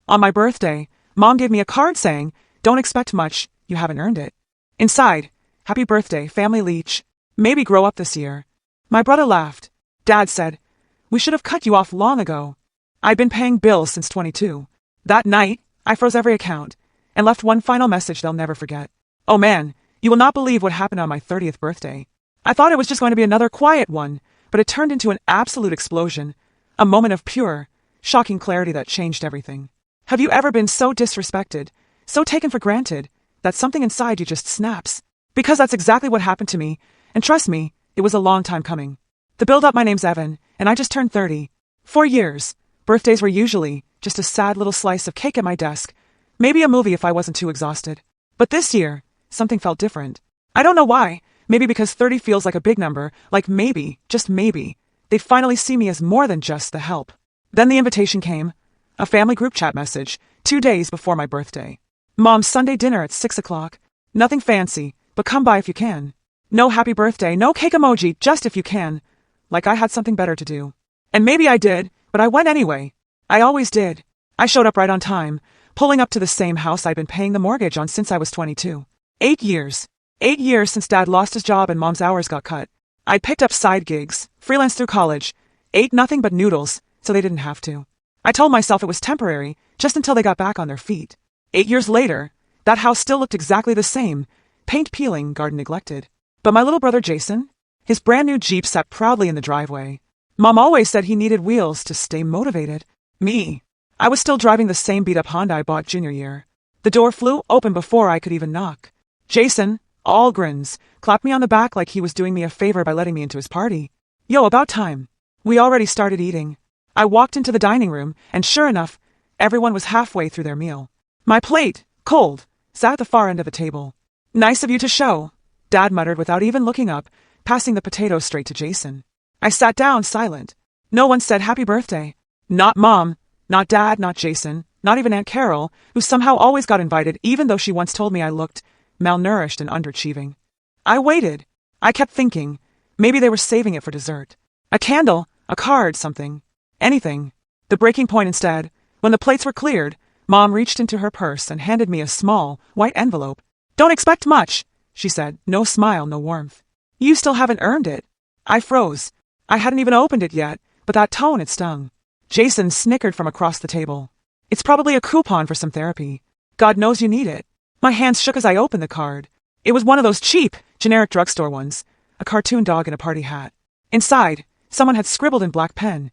On my birthday, Mom gave me a card saying, "Don't expect much, you haven't earned it." Inside, "Happy birthday, family Leech. Maybe grow up this year." My brother laughed. Dad said, "We should have cut you off long ago." I'd been paying bills since 22. That night, I froze every account and left one final message they'll never forget. "Oh man, you will not believe what happened on my 30th birthday. I thought it was just going to be another quiet one, but it turned into an absolute explosion. A moment of pure, shocking clarity that changed everything. Have you ever been so disrespected, so taken for granted, that something inside you just snaps? Because that's exactly what happened to me, and trust me, it was a long time coming. The build-up, my name's Evan, and I just turned 30. 4 years. Birthdays were usually just a sad little slice of cake at my desk, maybe a movie if I wasn't too exhausted. But this year, something felt different. I don't know why, maybe because 30 feels like a big number, like maybe, just maybe, they'd finally see me as more than just the help. Then the invitation came. A family group chat message, 2 days before my birthday. Mom's Sunday dinner at 6 o'clock. Nothing fancy, but come by if you can. No happy birthday, no cake emoji, just if you can. Like I had something better to do. And maybe I did, but I went anyway. I always did. I showed up right on time, pulling up to the same house I'd been paying the mortgage on since I was 22. 8 years. 8 years since Dad lost his job and Mom's hours got cut. I'd picked up side gigs, freelance through college, ate nothing but noodles, so they didn't have to. I told myself it was temporary, just until they got back on their feet. 8 years later, that house still looked exactly the same, paint peeling, garden neglected. But my little brother Jason? His brand new Jeep sat proudly in the driveway. Mom always said he needed wheels to stay motivated. Me. I was still driving the same beat-up Honda I bought junior year. The door flew open before I could even knock. Jason, all grins, clapped me on the back like he was doing me a favor by letting me into his party. Yo, about time. We already started eating. I walked into the dining room, and sure enough, everyone was halfway through their meal. My plate, cold, sat at the far end of the table. "Nice of you to show," Dad muttered without even looking up, passing the potatoes straight to Jason. I sat down, silent. No one said happy birthday. Not Mom, not Dad, not Jason, not even Aunt Carol, who somehow always got invited even though she once told me I looked malnourished and underachieving. I waited. I kept thinking, maybe they were saving it for dessert. A candle, a card, something. Anything. The breaking point instead, when the plates were cleared, Mom reached into her purse and handed me a small, white envelope. "Don't expect much," she said, no smile, no warmth. "You still haven't earned it." I froze. I hadn't even opened it yet, but that tone had stung. Jason snickered from across the table. "It's probably a coupon for some therapy. God knows you need it." My hands shook as I opened the card. It was one of those cheap, generic drugstore ones, a cartoon dog in a party hat. Inside, someone had scribbled in black pen,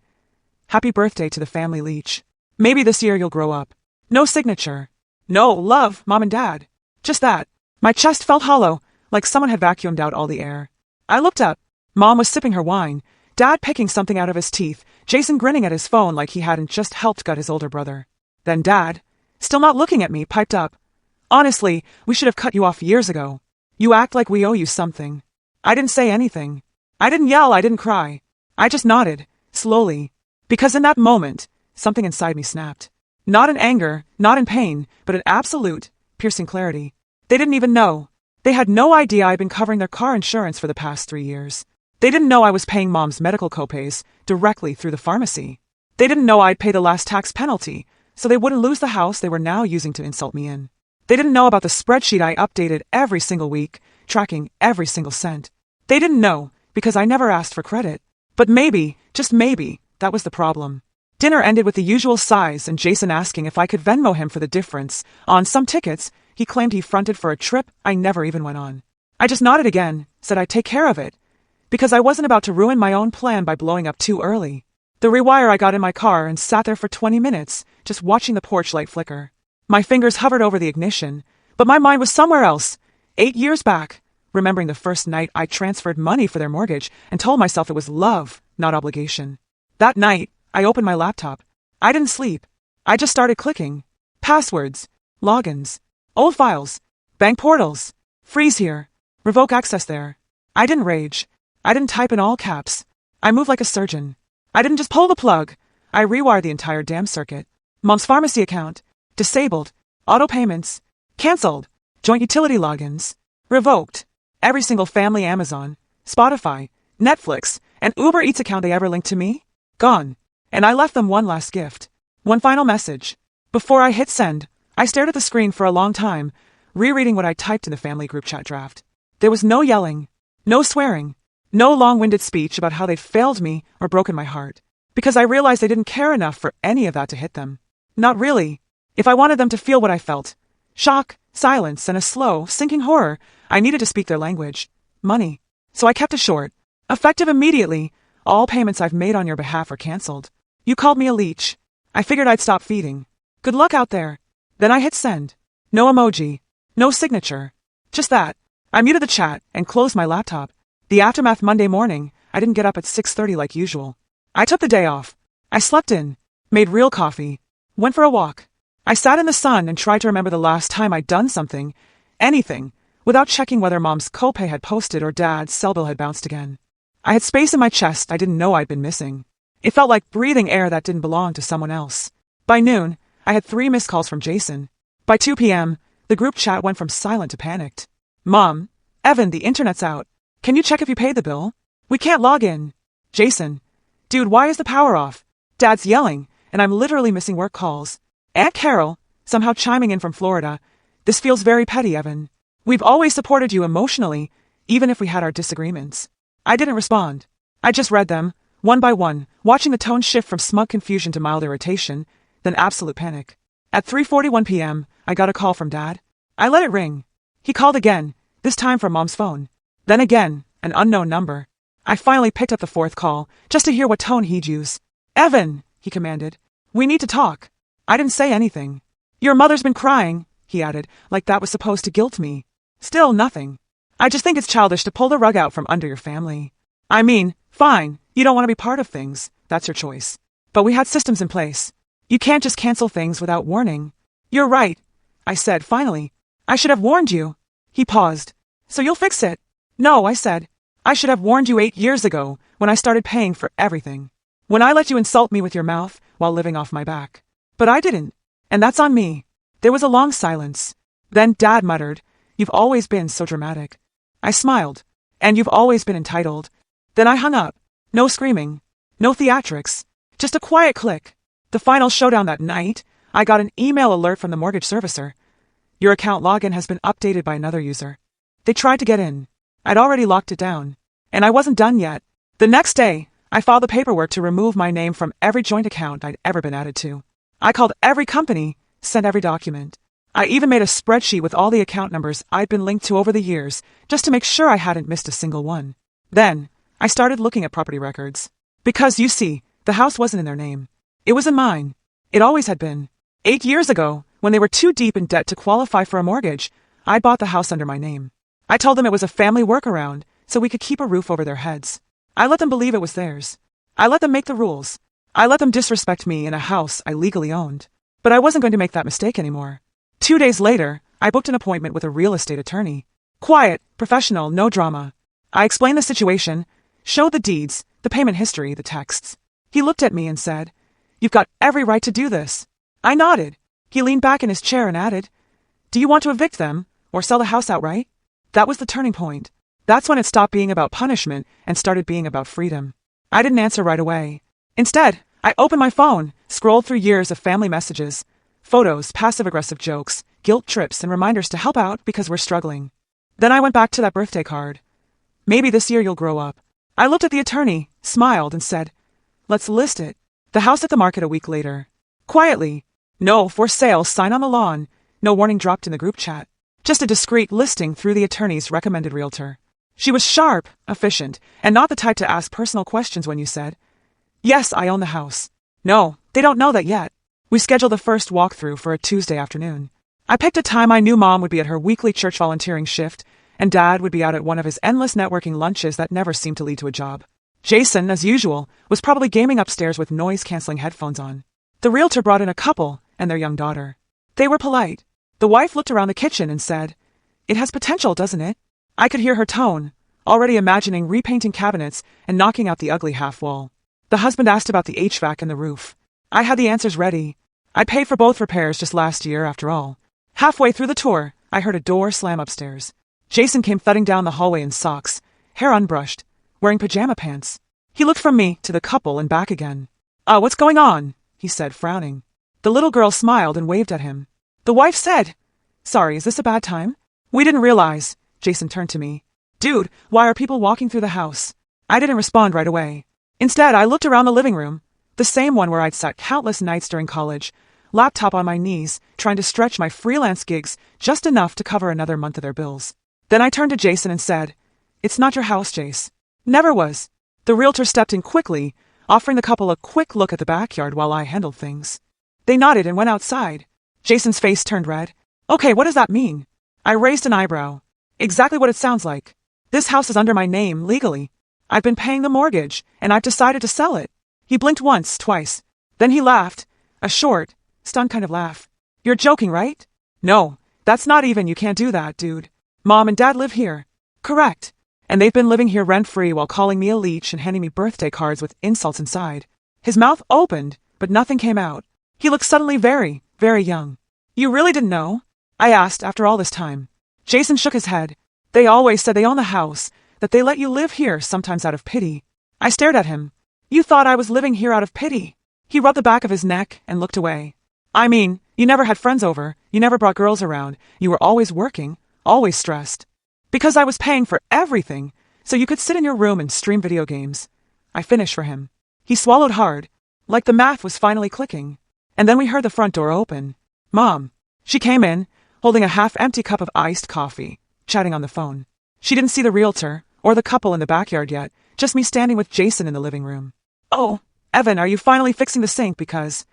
"Happy birthday to the family Leech. Maybe this year you'll grow up." No signature. No love, Mom and Dad. Just that. My chest felt hollow, like someone had vacuumed out all the air. I looked up. Mom was sipping her wine, Dad picking something out of his teeth, Jason grinning at his phone like he hadn't just helped gut his older brother. Then Dad, still not looking at me, piped up. "Honestly, we should have cut you off years ago. You act like we owe you something." I didn't say anything. I didn't yell, I didn't cry. I just nodded, slowly. Because in that moment, something inside me snapped. Not in anger, not in pain, but in absolute, piercing clarity. They didn't even know. They had no idea I'd been covering their car insurance for the past 3 years. They didn't know I was paying Mom's medical copays directly through the pharmacy. They didn't know I'd pay the last tax penalty, so they wouldn't lose the house they were now using to insult me in. They didn't know about the spreadsheet I updated every single week, tracking every single cent. They didn't know, because I never asked for credit. But maybe, just maybe, that was the problem. Dinner ended with the usual sighs and Jason asking if I could Venmo him for the difference on some tickets he claimed he fronted for a trip I never even went on. I just nodded again, said I'd take care of it, because I wasn't about to ruin my own plan by blowing up too early. The rewire I got in my car and sat there for 20 minutes, just watching the porch light flicker. My fingers hovered over the ignition, but my mind was somewhere else. 8 years back, remembering the first night I transferred money for their mortgage and told myself it was love, not obligation. That night, I opened my laptop. I didn't sleep. I just started clicking. Passwords, logins, old files, bank portals, freeze here, revoke access there. I didn't rage. I didn't type in all caps. I moved like a surgeon. I didn't just pull the plug. I rewired the entire damn circuit. Mom's pharmacy account, disabled, auto payments, canceled, joint utility logins, revoked, every single family Amazon, Spotify, Netflix, and Uber Eats account they ever linked to me, gone. And I left them one last gift. One final message. Before I hit send, I stared at the screen for a long time, rereading what I typed in the family group chat draft. There was no yelling, no swearing, no long-winded speech about how they'd failed me or broken my heart, because I realized they didn't care enough for any of that to hit them. Not really. If I wanted them to feel what I felt, shock, silence, and a slow, sinking horror, I needed to speak their language. Money. So I kept it short. Effective immediately, all payments I've made on your behalf are cancelled. You called me a leech. I figured I'd stop feeding. Good luck out there. Then I hit send. No emoji. No signature. Just that. I muted the chat and closed my laptop. The aftermath Monday morning, I didn't get up at 6:30 like usual. I took the day off. I slept in, made real coffee, went for a walk. I sat in the sun and tried to remember the last time I'd done something, anything, without checking whether Mom's copay had posted or Dad's cell bill had bounced again. I had space in my chest I didn't know I'd been missing. It felt like breathing air that didn't belong to someone else. By noon, I had 3 missed calls from Jason. By 2 p.m., the group chat went from silent to panicked. Mom, Evan, the internet's out. Can you check if you paid the bill? We can't log in. Jason, dude, why is the power off? Dad's yelling, and I'm literally missing work calls. Aunt Carol, somehow chiming in from Florida. This feels very petty, Evan. We've always supported you emotionally, even if we had our disagreements. I didn't respond. I just read them, one by one, watching the tone shift from smug confusion to mild irritation, then absolute panic. At 3:41 p.m., I got a call from Dad. I let it ring. He called again, this time from Mom's phone. Then again, an unknown number. I finally picked up the 4th call, just to hear what tone he'd use. Evan, he commanded. We need to talk. I didn't say anything. Your mother's been crying, he added, like that was supposed to guilt me. Still nothing. I just think it's childish to pull the rug out from under your family. I mean, fine, you don't want to be part of things. That's your choice. But we had systems in place. You can't just cancel things without warning. You're right, I said finally. I should have warned you. He paused. So you'll fix it? No, I said. I should have warned you 8 years ago when I started paying for everything. When I let you insult me with your mouth while living off my back. But I didn't. And that's on me. There was a long silence. Then Dad muttered, You've always been so dramatic. I smiled. And you've always been entitled. Then I hung up. No screaming. No theatrics. Just a quiet click. The final showdown that night, I got an email alert from the mortgage servicer. Your account login has been updated by another user. They tried to get in. I'd already locked it down. And I wasn't done yet. The next day, I filed the paperwork to remove my name from every joint account I'd ever been added to. I called every company, sent every document. I even made a spreadsheet with all the account numbers I'd been linked to over the years, just to make sure I hadn't missed a single one. Then, I started looking at property records. Because, you see, the house wasn't in their name. It was in mine. It always had been. 8 years ago, when they were too deep in debt to qualify for a mortgage, I bought the house under my name. I told them it was a family workaround, so we could keep a roof over their heads. I let them believe it was theirs. I let them make the rules. I let them disrespect me in a house I legally owned. But I wasn't going to make that mistake anymore. 2 days later, I booked an appointment with a real estate attorney. Quiet, professional, no drama. I explained the situation, showed the deeds, the payment history, the texts. He looked at me and said, You've got every right to do this. I nodded. He leaned back in his chair and added, Do you want to evict them, or sell the house outright? That was the turning point. That's when it stopped being about punishment and started being about freedom. I didn't answer right away. Instead, I opened my phone, scrolled through years of family messages, photos, passive-aggressive jokes, guilt trips, and reminders to help out because we're struggling. Then I went back to that birthday card. Maybe this year you'll grow up. I looked at the attorney, smiled, and said, Let's list it. The house at the market a week later. Quietly. No for sale sign on the lawn. No warning dropped in the group chat. Just a discreet listing through the attorney's recommended realtor. She was sharp, efficient, and not the type to ask personal questions when you said, Yes, I own the house. No, they don't know that yet. We scheduled the first walkthrough for a Tuesday afternoon. I picked a time I knew Mom would be at her weekly church volunteering shift, and Dad would be out at one of his endless networking lunches that never seemed to lead to a job. Jason, as usual, was probably gaming upstairs with noise-canceling headphones on. The realtor brought in a couple and their young daughter. They were polite. The wife looked around the kitchen and said, It has potential, doesn't it? I could hear her tone, already imagining repainting cabinets and knocking out the ugly half-wall. The husband asked about the HVAC and the roof. I had the answers ready. I'd paid for both repairs just last year, after all. Halfway through the tour, I heard a door slam upstairs. Jason came thudding down the hallway in socks, hair unbrushed, wearing pajama pants. He looked from me to the couple and back again. What's going on? He said, frowning. The little girl smiled and waved at him. The wife said, "Sorry, is this a bad time?" "We didn't realize." Jason turned to me. "Dude, why are people walking through the house?" I didn't respond right away. Instead, I looked around the living room, the same one where I'd sat countless nights during college, laptop on my knees, trying to stretch my freelance gigs just enough to cover another month of their bills. Then I turned to Jason and said, "It's not your house, Jace." "Never was." The realtor stepped in quickly, offering the couple a quick look at the backyard while I handled things. They nodded and went outside. Jason's face turned red. "Okay, what does that mean?" I raised an eyebrow. "Exactly what it sounds like. This house is under my name, legally. I've been paying the mortgage, and I've decided to sell it." He blinked once, twice. Then he laughed, a short, stunned kind of laugh. "You're joking, right?" "No, that's not even, you can't do that, dude. Mom and Dad live here." "Correct. And they've been living here rent-free while calling me a leech and handing me birthday cards with insults inside." His mouth opened, but nothing came out. He looked suddenly very, very young. "You really didn't know?" I asked after all this time. Jason shook his head. "They always said they own the house, that they let you live here sometimes out of pity." I stared at him. "You thought I was living here out of pity?" He rubbed the back of his neck and looked away. "I mean, you never had friends over, you never brought girls around, you were always working, always stressed. Because I was paying for everything, so you could sit in your room and stream video games." I finished for him. He swallowed hard, like the math was finally clicking. And then we heard the front door open. Mom. She came in, holding a half-empty cup of iced coffee, chatting on the phone. She didn't see the realtor, or the couple in the backyard yet, just me standing with Jason in the living room. "Oh, Evan, are you finally fixing the sink because—"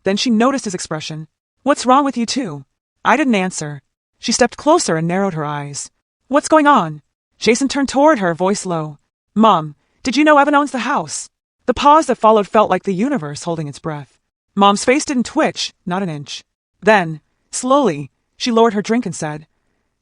Then she noticed his expression. "What's wrong with you two?" I didn't answer. She stepped closer and narrowed her eyes. "What's going on?" Jason turned toward her, voice low. "Mom, did you know Evan owns the house?" The pause that followed felt like the universe holding its breath. Mom's face didn't twitch, not an inch. Then, slowly, she lowered her drink and said,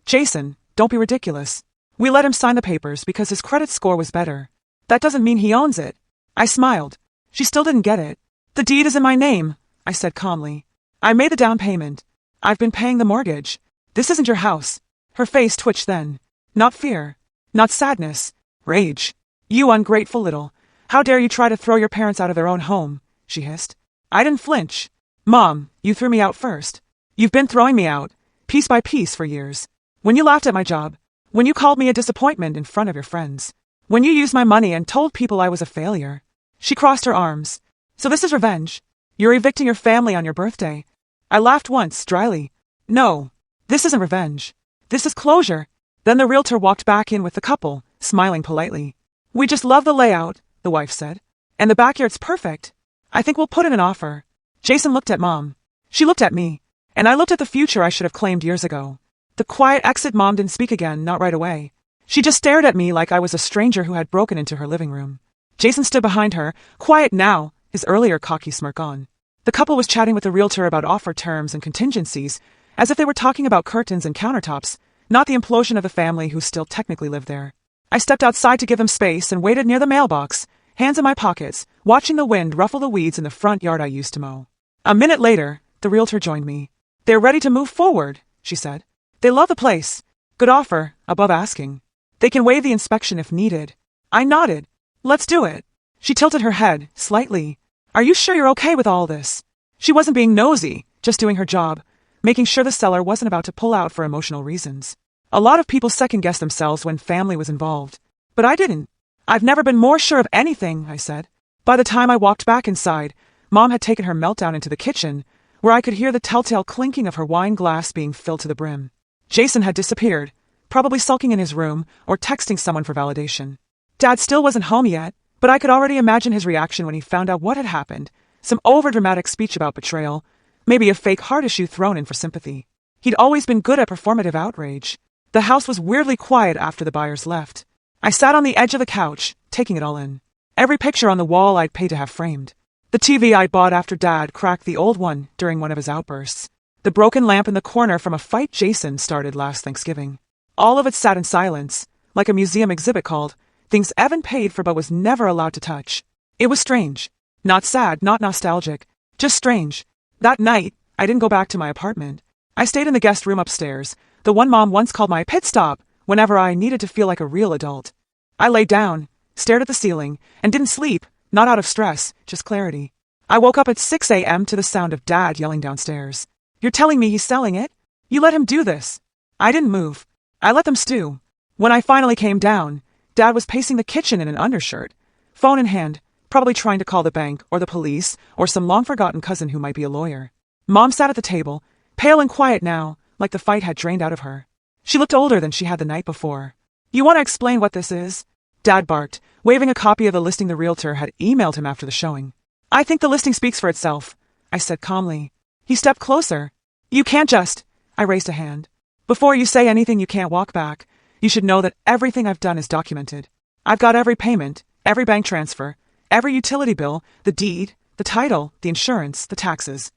"Jason, don't be ridiculous. We let him sign the papers because his credit score was better. That doesn't mean he owns it." I smiled. She still didn't get it. "The deed is in my name," I said calmly. "I made the down payment. I've been paying the mortgage. This isn't your house." Her face twitched then. Not fear. Not sadness. Rage. "You ungrateful little. How dare you try to throw your parents out of their own home," she hissed. I didn't flinch. "Mom, you threw me out first. You've been throwing me out, piece by piece for years. When you laughed at my job. When you called me a disappointment in front of your friends. When you used my money and told people I was a failure." She crossed her arms. "So this is revenge? You're evicting your family on your birthday?" I laughed once, dryly. "No, this isn't revenge. This is closure." Then the realtor walked back in with the couple, smiling politely. "We just love the layout," the wife said. "And the backyard's perfect. I think we'll put in an offer." Jason looked at Mom. She looked at me. And I looked at the future I should have claimed years ago. The quiet exit. Mom didn't speak again, not right away. She just stared at me like I was a stranger who had broken into her living room. Jason stood behind her, quiet now, his earlier cocky smirk on. The couple was chatting with the realtor about offer terms and contingencies, as if they were talking about curtains and countertops, not the implosion of the family who still technically lived there. I stepped outside to give them space and waited near the mailbox, hands in my pockets, watching the wind ruffle the weeds in the front yard I used to mow. A minute later, the realtor joined me. "They're ready to move forward," she said. "They love the place. Good offer, above asking. They can waive the inspection if needed." I nodded. "Let's do it." She tilted her head, slightly. "Are you sure you're okay with all this?" She wasn't being nosy, just doing her job, making sure the seller wasn't about to pull out for emotional reasons. A lot of people second-guessed themselves when family was involved. But I didn't. "I've never been more sure of anything," I said. By the time I walked back inside, Mom had taken her meltdown into the kitchen, where I could hear the telltale clinking of her wine glass being filled to the brim. Jason had disappeared, probably sulking in his room or texting someone for validation. Dad still wasn't home yet, but I could already imagine his reaction when he found out what had happened. Some overdramatic speech about betrayal, maybe a fake heart issue thrown in for sympathy. He'd always been good at performative outrage. The house was weirdly quiet after the buyers left. I sat on the edge of the couch, taking it all in. Every picture on the wall I'd paid to have framed. The TV I'd bought after Dad cracked the old one during one of his outbursts. The broken lamp in the corner from a fight Jason started last Thanksgiving. All of it sat in silence, like a museum exhibit called Things Evan Paid For But Was Never Allowed to Touch. It was strange. Not sad, not nostalgic. Just strange. That night, I didn't go back to my apartment. I stayed in the guest room upstairs, the one Mom once called my pit stop whenever I needed to feel like a real adult. I laid down, stared at the ceiling, and didn't sleep, not out of stress, just clarity. I woke up at 6 a.m. to the sound of Dad yelling downstairs. You're telling me he's selling it? You let him do this? I didn't move. I let them stew. When I finally came down, Dad was pacing the kitchen in an undershirt, phone in hand, probably trying to call the bank or the police or some long-forgotten cousin who might be a lawyer. Mom sat at the table, pale and quiet now, like the fight had drained out of her. She looked older than she had the night before. You want to explain what this is? Dad barked, waving a copy of the listing the realtor had emailed him after the showing. I think the listing speaks for itself, I said calmly. He stepped closer. You can't just... I raised a hand. Before you say anything, you can't walk back. You should know that everything I've done is documented. I've got every payment, every bank transfer, every utility bill, the deed, the title, the insurance, the taxes.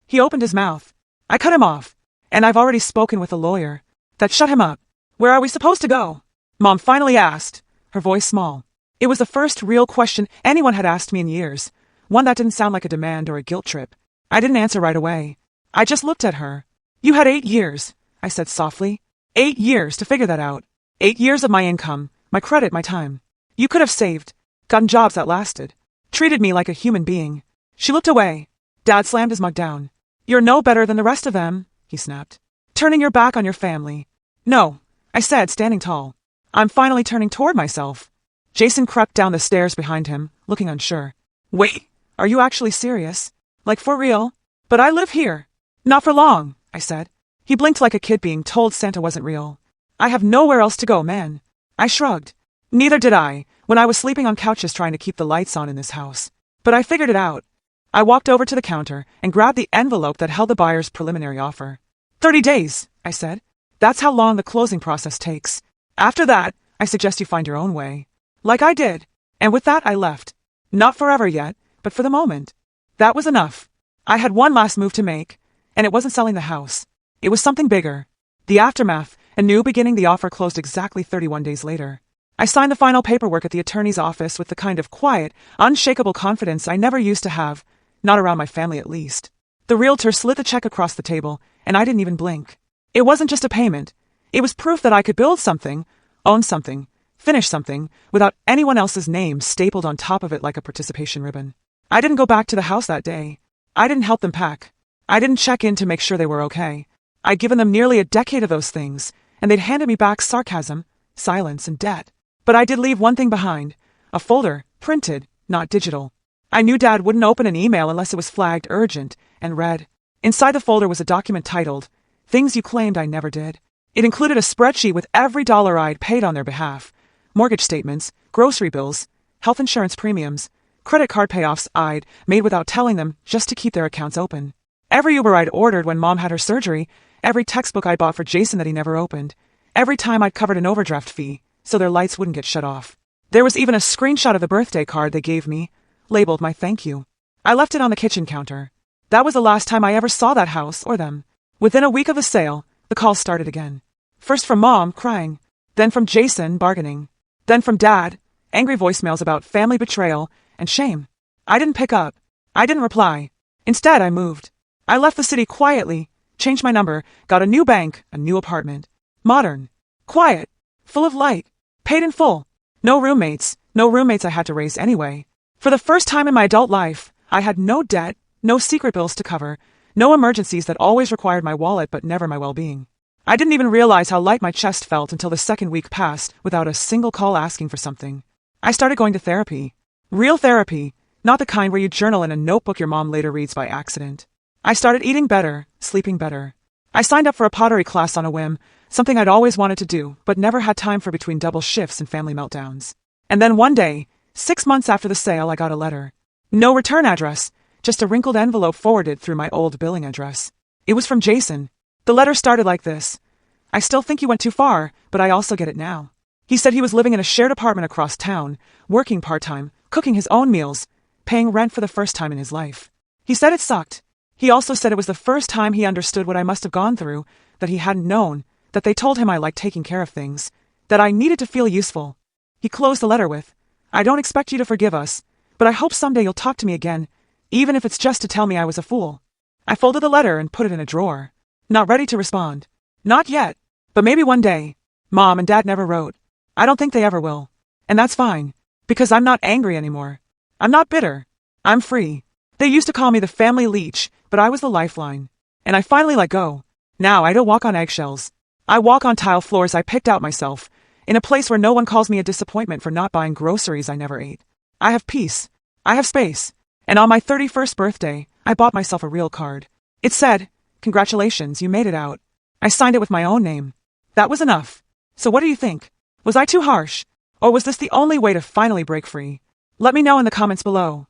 He opened his mouth. I cut him off. And I've already spoken with a lawyer. That shut him up. Where are we supposed to go? Mom finally asked, her voice small. It was the first real question anyone had asked me in years, one that didn't sound like a demand or a guilt trip. I didn't answer right away. I just looked at her. You had 8 years, I said softly. 8 years to figure that out. 8 years of my income, my credit, my time. You could have saved, gotten jobs that lasted, treated me like a human being. She looked away. Dad slammed his mug down. You're no better than the rest of them, he snapped. Turning your back on your family. No, I said, standing tall. I'm finally turning toward myself. Jason crept down the stairs behind him, looking unsure. Wait, are you actually serious? Like for real? But I live here. Not for long, I said. He blinked like a kid being told Santa wasn't real. I have nowhere else to go, man. I shrugged. Neither did I, when I was sleeping on couches trying to keep the lights on in this house. But I figured it out. I walked over to the counter and grabbed the envelope that held the buyer's preliminary offer. 30 days, I said. That's how long the closing process takes. After that, I suggest you find your own way. Like I did. And with that, I left. Not forever yet, but for the moment. That was enough. I had one last move to make, and it wasn't selling the house. It was something bigger. The aftermath, a new beginning. The offer closed exactly 31 days later. I signed the final paperwork at the attorney's office with the kind of quiet, unshakable confidence I never used to have, not around my family at least. The realtor slid the check across the table, and I didn't even blink. It wasn't just a payment. It was proof that I could build something, own something, finish something, without anyone else's name stapled on top of it like a participation ribbon. I didn't go back to the house that day. I didn't help them pack. I didn't check in to make sure they were okay. I'd given them nearly a decade of those things, and they'd handed me back sarcasm, silence, and debt. But I did leave one thing behind. A folder, printed, not digital. I knew Dad wouldn't open an email unless it was flagged urgent, and read. Inside the folder was a document titled, Things You Claimed I Never Did. It included a spreadsheet with every dollar I'd paid on their behalf. Mortgage statements, grocery bills, health insurance premiums, credit card payoffs I'd made without telling them just to keep their accounts open. Every Uber I'd ordered when Mom had her surgery, every textbook I bought for Jason that he never opened, every time I'd covered an overdraft fee so their lights wouldn't get shut off. There was even a screenshot of the birthday card they gave me, labeled my thank you. I left it on the kitchen counter. That was the last time I ever saw that house or them. Within a week of the sale, the calls started again. First from Mom, crying. Then from Jason, bargaining. Then from Dad, angry voicemails about family betrayal and shame. I didn't pick up. I didn't reply. Instead, I moved. I left the city quietly, changed my number, got a new bank, a new apartment. Modern. Quiet. Full of light. Paid in full. No roommates I had to raise anyway. For the first time in my adult life, I had no debt, no secret bills to cover, no emergencies that always required my wallet but never my well-being. I didn't even realize how light my chest felt until the second week passed without a single call asking for something. I started going to therapy. Real therapy, not the kind where you journal in a notebook your mom later reads by accident. I started eating better, sleeping better. I signed up for a pottery class on a whim, something I'd always wanted to do but never had time for between double shifts and family meltdowns. And then one day, 6 months after the sale, I got a letter. No return address, just a wrinkled envelope forwarded through my old billing address. It was from Jason. The letter started like this. I still think you went too far, but I also get it now. He said he was living in a shared apartment across town, working part-time, cooking his own meals, paying rent for the first time in his life. He said it sucked. He also said it was the first time he understood what I must have gone through, that he hadn't known, that they told him I liked taking care of things, that I needed to feel useful. He closed the letter with, I don't expect you to forgive us, but I hope someday you'll talk to me again, even if it's just to tell me I was a fool. I folded the letter and put it in a drawer. Not ready to respond. Not yet, but maybe one day. Mom and Dad never wrote. I don't think they ever will. And that's fine, because I'm not angry anymore. I'm not bitter. I'm free. They used to call me the family leech, but I was the lifeline. And I finally let go. Now I don't walk on eggshells. I walk on tile floors I picked out myself, in a place where no one calls me a disappointment for not buying groceries I never ate. I have peace. I have space. And on my 31st birthday, I bought myself a real card. It said, "Congratulations, you made it out." I signed it with my own name. That was enough. So what do you think? Was I too harsh? Or was this the only way to finally break free? Let me know in the comments below.